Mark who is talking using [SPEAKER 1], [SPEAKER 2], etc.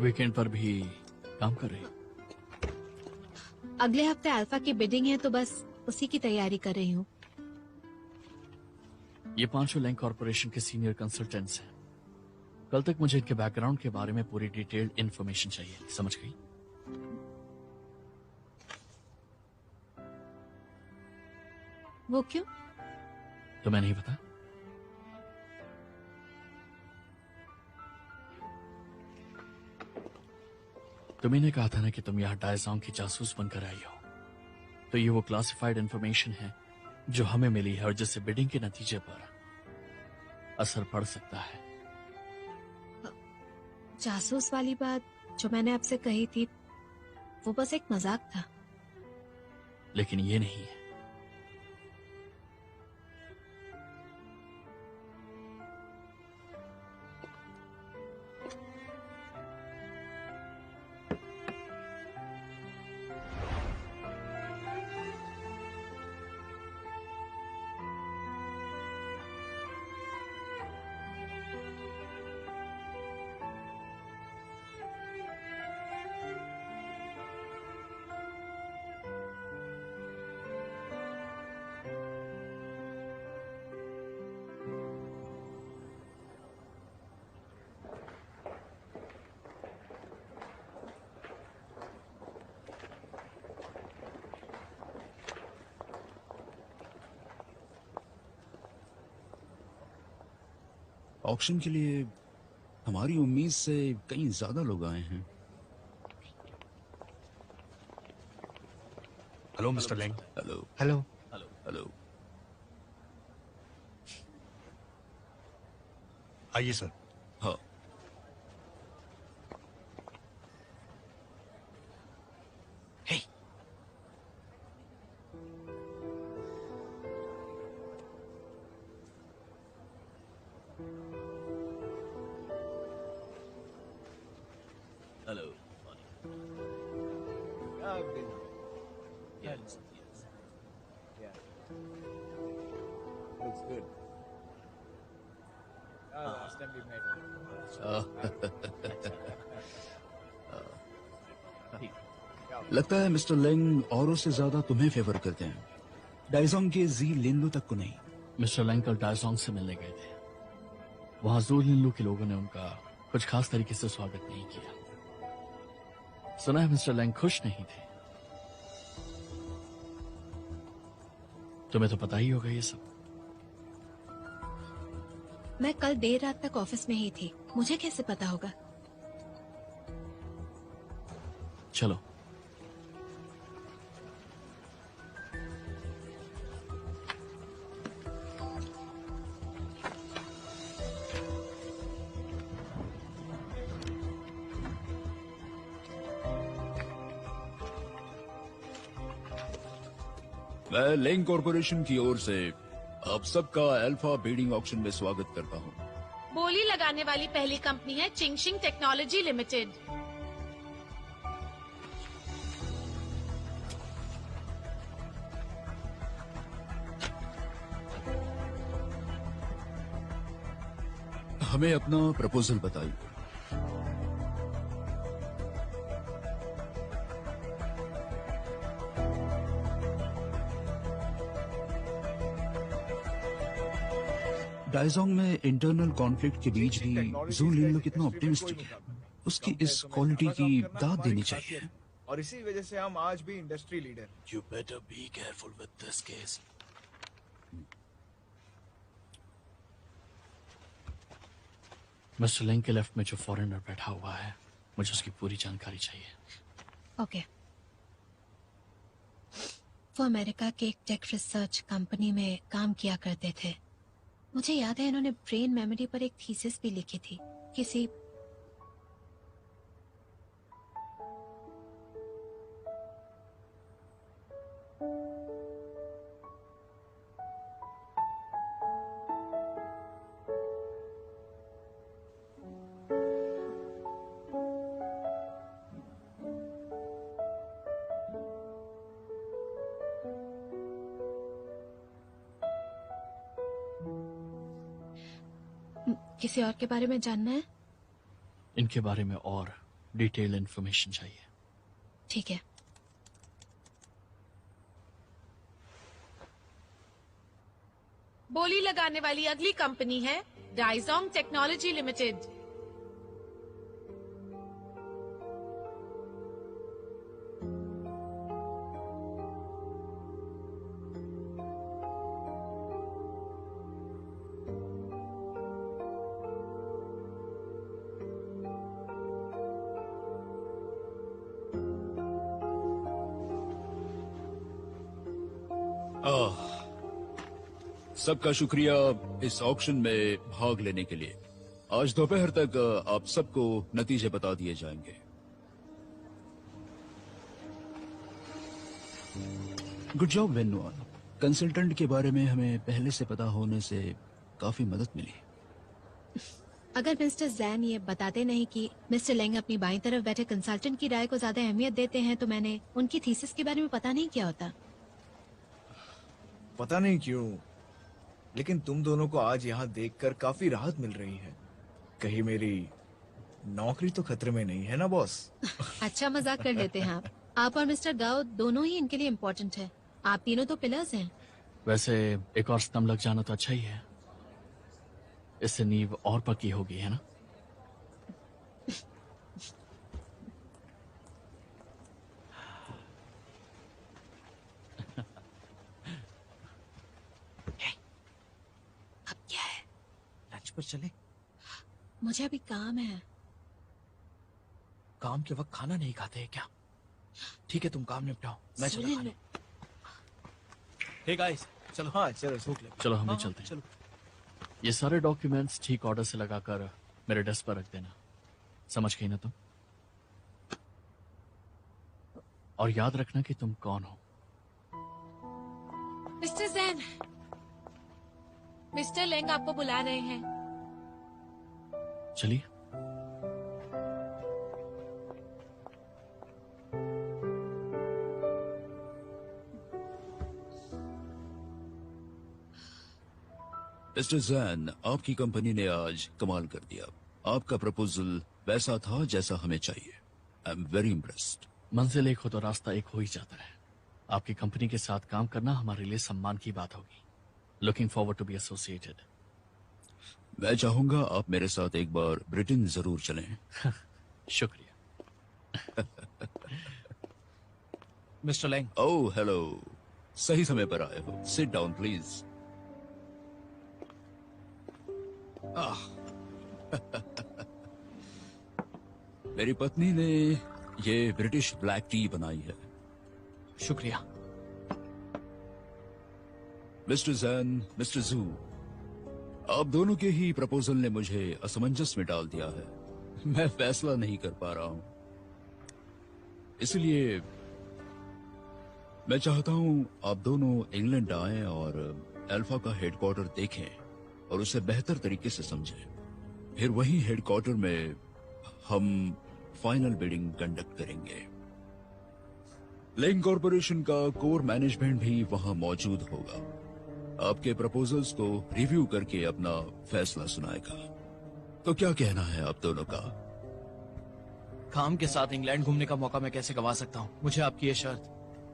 [SPEAKER 1] Weekend पर भी काम कर रही हो?
[SPEAKER 2] अगले हफ्ते अल्फा की बिडिंग है तो बस उसी की तैयारी कर रही हूँ।
[SPEAKER 1] ये पांचों लैंग कॉर्पोरेशन के सीनियर कंसल्टेंट्स हैं। कल तक मुझे इनके बैकग्राउंड के बारे में पूरी डिटेल्ड इंफॉर्मेशन चाहिए, समझ गई?
[SPEAKER 2] वो क्यों?
[SPEAKER 1] तुम्हें नहीं पता? तुम्ही ने कहा था ना कि तुम यहाँ डायसोंग की जासूस बनकर आई हो, तो ये वो क्लासिफाइड इंफॉर्मेशन है जो हमें मिली है और जिससे बिडिंग के नतीजे पर असर पड़ सकता है।
[SPEAKER 2] जासूस वाली बात जो मैंने आपसे कही थी वो बस एक मजाक था।
[SPEAKER 1] लेकिन ये नहीं है।
[SPEAKER 3] ऑक्शन के लिए हमारी उम्मीद से कहीं ज्यादा लोग आए हैं।
[SPEAKER 4] Hello mister Leng.
[SPEAKER 3] Hello
[SPEAKER 4] hello.
[SPEAKER 1] Hello.
[SPEAKER 3] Hello.
[SPEAKER 4] आइए सर।
[SPEAKER 3] हाँ,
[SPEAKER 4] hey,
[SPEAKER 1] hello.
[SPEAKER 5] Looks good. Last time we met.
[SPEAKER 3] लगता है मिस्टर लेंग औरों से ज्यादा तुम्हें फेवर करते हैं, डायसोंग के जी लिनलू तक को नहीं।
[SPEAKER 1] मिस्टर लैंग कल डायसोंग से मिलने गए थे। वहां जू लिनलू के लोगों ने उनका कुछ खास तरीके से स्वागत नहीं किया। सुना है मिस्टर लैंग खुश नहीं थे। तुम्हें तो पता ही होगा ये सब।
[SPEAKER 2] मैं कल देर रात तक ऑफिस में ही थी, मुझे कैसे पता होगा?
[SPEAKER 1] चलो।
[SPEAKER 3] मैं लेंग कॉर्पोरेशन की ओर से आप सबका अल्फा बीडिंग ऑक्शन में स्वागत करता हूं।
[SPEAKER 6] बोली लगाने वाली पहली कंपनी है चिंगशिंग टेक्नोलॉजी लिमिटेड।
[SPEAKER 3] हमें अपना प्रपोजल बताइए। डायसोंग में इंटरनल कॉन्फ्लिक्ट के बीच भी जू लिनलू कितना ऑप्टिमिस्टिक है, उसकी इस क्वालिटी की दाद देनी चाहिए।
[SPEAKER 5] और इसी वजह से हम आज भी industry leader.
[SPEAKER 1] You better be careful with this case. Mister Lang के लेफ्ट में जो फॉरेनर बैठा हुआ है, मुझे उसकी पूरी जानकारी चाहिए।
[SPEAKER 2] ओके। वो अमेरिका के एक टेक रिसर्च कंपनी में काम किया करते थे। मुझे याद है इन्होंने ब्रेन मेमोरी पर एक थीसिस भी लिखी थी। किसी किसी और के बारे में जानना है?
[SPEAKER 1] इनके बारे में और डिटेल इन्फॉर्मेशन चाहिए।
[SPEAKER 2] ठीक है।
[SPEAKER 6] बोली लगाने वाली अगली कंपनी है डाइजोंग टेक्नोलॉजी लिमिटेड।
[SPEAKER 3] सबका शुक्रिया इस ऑक्शन में भाग लेने के लिए। आज दोपहर तक आप सबको नतीजे बता दिए जाएंगे। Good job वेन्नुआन। कंसल्टेंट के बारे में हमें पहले से पता होने से काफी मदद मिली।
[SPEAKER 2] अगर मिस्टर जैन ये बताते नहीं कि मिस्टर लेंग अपनी बाईं तरफ बैठे कंसल्टेंट की राय को ज्यादा अहमियत देते हैं, तो मैंने उनकी थीसिस के बारे में पता नहीं किया होता।
[SPEAKER 5] पता नहीं क्यों, लेकिन तुम दोनों को आज यहाँ देखकर काफी राहत मिल रही है। कहीं मेरी नौकरी तो खतरे में नहीं है ना बॉस?
[SPEAKER 2] अच्छा मजाक कर लेते हैं आप और मिस्टर गाओ दोनों ही इनके लिए इम्पोर्टेंट है। आप तीनों तो पिलर्स हैं।
[SPEAKER 1] वैसे एक और स्तंभ लग जाना तो अच्छा ही है, इससे नींव और पक्की होगी, है ना?
[SPEAKER 2] अब क्या है?
[SPEAKER 7] लंच पर चले?
[SPEAKER 2] मुझे अभी काम है।
[SPEAKER 7] काम के वक्त खाना नहीं खाते हैं क्या? ठीक है, तुम काम निपटाओ, मैं चला
[SPEAKER 2] सुनिए
[SPEAKER 7] खाने।
[SPEAKER 2] लो।
[SPEAKER 7] हे गाइस, चलो।
[SPEAKER 5] हाँ चलो भूख लगी।
[SPEAKER 1] चलो हम भी
[SPEAKER 7] हाँ,
[SPEAKER 1] चलते हैं।
[SPEAKER 7] चलो।
[SPEAKER 1] ये सारे डॉक्यूमेंट्स ठीक ऑर्डर से लगाकर मेरे डेस्क पर रख देना। समझ गई ना तुम? और याद रखना कि तुम कौन हो।
[SPEAKER 6] मिस्टर जैन, मिस्टर लेंग आपको बुला रहे हैं।
[SPEAKER 1] चलिए।
[SPEAKER 3] मिस्टर जैन, आपकी कंपनी ने आज कमाल कर दिया। आपका प्रपोजल वैसा था जैसा हमें चाहिए। I am very impressed.
[SPEAKER 1] मंजिल एक हो तो रास्ता एक हो ही जाता है। आपकी कंपनी के साथ काम करना हमारे लिए सम्मान की बात होगी। Looking forward to be associated.
[SPEAKER 3] मैं चाहूंगा आप मेरे साथ एक बार ब्रिटेन जरूर चलें।
[SPEAKER 1] शुक्रिया।
[SPEAKER 7] मिस्टर लेंग,
[SPEAKER 3] ओह हेलो, सही समय पर आए हो। Sit down please. मेरी पत्नी ने ये ब्रिटिश ब्लैक टी बनाई है।
[SPEAKER 7] शुक्रिया।
[SPEAKER 3] मिस्टर जैन, मिस्टर जू, आप दोनों के ही प्रपोजल ने मुझे असमंजस में डाल दिया है। मैं फैसला नहीं कर पा रहा हूं, इसलिए मैं चाहता हूं आप दोनों इंग्लैंड आएं और अल्फा का हेडक्वार्टर देखें और उसे बेहतर तरीके से समझें। फिर वहीं हेडक्वार्टर में हम फाइनल बिडिंग कंडक्ट करेंगे। लेंग कॉर्पोरेशन का कोर मैनेजमेंट भी वहां मौजूद होगा। आपके प्रपोजल्स को रिव्यू करके अपना फैसला सुनाएगा। तो क्या कहना है आप दोनों का?
[SPEAKER 7] काम के साथ इंग्लैंड घूमने का मौका मैं कैसे गवा सकता हूँ? मुझे आपकी ये शर्त